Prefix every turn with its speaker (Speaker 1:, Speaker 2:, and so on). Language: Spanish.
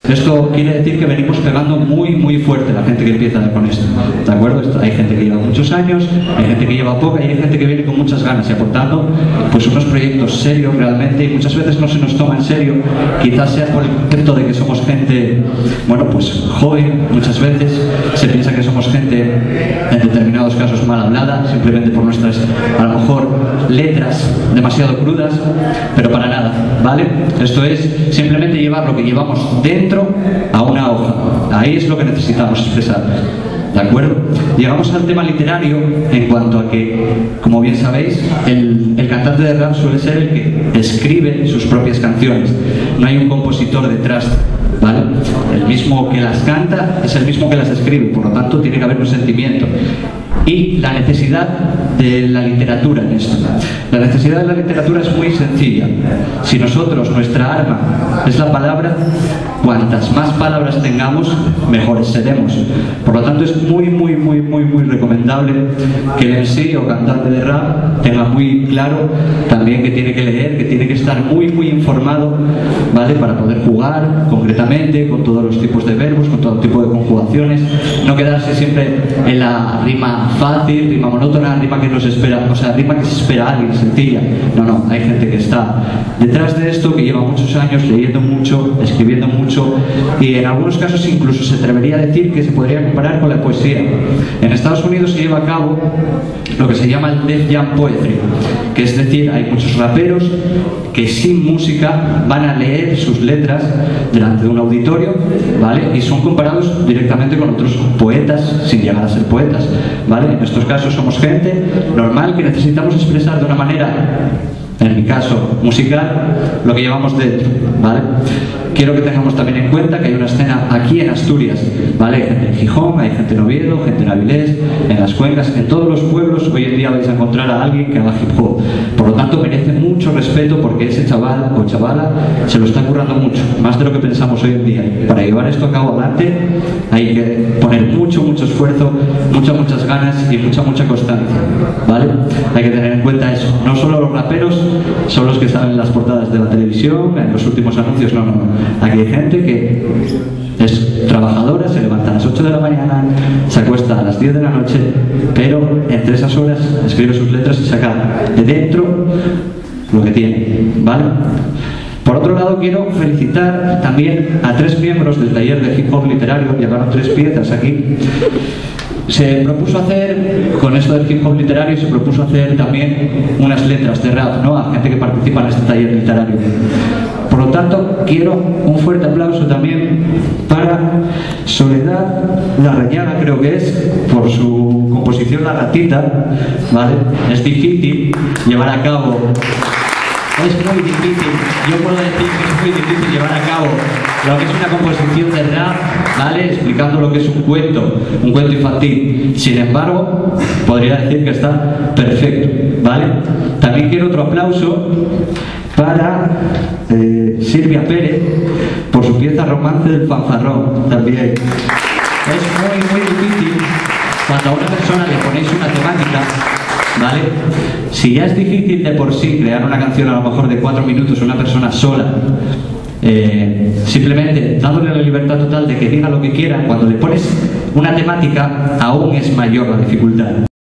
Speaker 1: Esto quiere decir que venimos pegando muy fuerte la gente que empieza con esto, ¿de acuerdo? Hay gente que lleva muchos años, hay gente que lleva poca y hay gente que viene con muchas ganas y aportando pues unos proyectos serios realmente, y muchas veces no se nos toma en serio, quizás sea por el concepto de que somos gente, bueno, pues joven. Muchas veces se piensa que somos gente en determinados casos mal hablada, simplemente por nuestras, a lo mejor, letras demasiado crudas, pero para nada, ¿vale? Esto es simplemente llevar lo que llevamos dentro a una hoja. Ahí es lo que necesitamos expresar, ¿de acuerdo? Llegamos al tema literario en cuanto a que, como bien sabéis, el cantante de rap suele ser el que escribe sus propias canciones. No hay un compositor detrás, ¿vale? El mismo que las canta es el mismo que las escribe, por lo tanto tiene que haber un sentimiento. Y la necesidad de la literatura en esto. La necesidad de la literatura es muy sencilla. Si nosotros, nuestra arma es la palabra, cuantas más palabras tengamos, mejores seremos. Por lo tanto, es muy recomendable que el MC o cantante de rap tenga muy claro también que tiene que leer, que tiene que estar muy informado, ¿vale? Para poder jugar concretamente con todos los tipos de verbos, con todo tipo de conjugaciones, no quedarse siempre en la rima fácil, rima monótona, rima que nos espera, o sea, rima que se espera a alguien, sencilla. No, hay gente que está detrás de esto, que lleva muchos años leyendo mucho, escribiendo mucho, y en algunos casos incluso se atrevería a decir que se podría comparar con la poesía. En Estados Unidos se lleva a cabo lo que se llama el Def Jam Poetry, que es decir, hay muchos raperos que sin música van a leer sus letras delante de un auditorio, ¿vale? Y son comparados directamente con otros poetas sin llegar a ser poetas, ¿vale? En estos casos somos gente normal que necesitamos expresar de una manera, en mi caso musical, lo que llevamos dentro, ¿vale? Quiero que tengamos también en cuenta que hay una escena aquí en Asturias, ¿vale? Hay gente en Gijón, hay gente en Oviedo, gente en Avilés, en las cuencas, en todos los pueblos hoy en día vais a encontrar a alguien que haga hip hop. Por lo tanto, merece mucho respeto porque ese chaval o chavala se lo está currando mucho, más de lo que pensamos hoy en día. Para llevar esto a cabo adelante hay que poner mucho esfuerzo, muchas ganas y mucha constancia, ¿vale? Hay que tener en cuenta eso. No solo los raperos son los que salen en las portadas de la televisión, en los últimos anuncios, no. Aquí hay gente que es trabajadora, se levanta a las 8 de la mañana, se acuesta a las 10 de la noche, pero entre esas horas escribe sus letras y saca de dentro lo que tiene, ¿vale? Por otro lado, quiero felicitar también a 3 miembros del taller de hip hop literario. Llegaron 3 piezas aquí. Se propuso hacer, con esto del hip hop literario, se propuso hacer también unas letras de rap, ¿no? A gente que participa en este taller literario. Por lo tanto, quiero un fuerte aplauso también para Soledad Larrañaga, creo que es, por su composición La Ratita, ¿vale? Es difícil llevar a cabo. Es muy difícil, yo puedo decir que es muy difícil llevar a cabo lo que es una composición de rap, ¿vale? Explicando lo que es un cuento infantil. Sin embargo, podría decir que está perfecto, ¿vale? También quiero otro aplauso para Silvia Pérez por su pieza Romance del Fanfarrón, también. Es muy difícil cuando a una persona le ponéis una temática, ¿vale? Si ya es difícil de por sí crear una canción a lo mejor de 4 minutos una persona sola, simplemente dándole la libertad total de que diga lo que quiera, cuando le pones una temática aún es mayor la dificultad.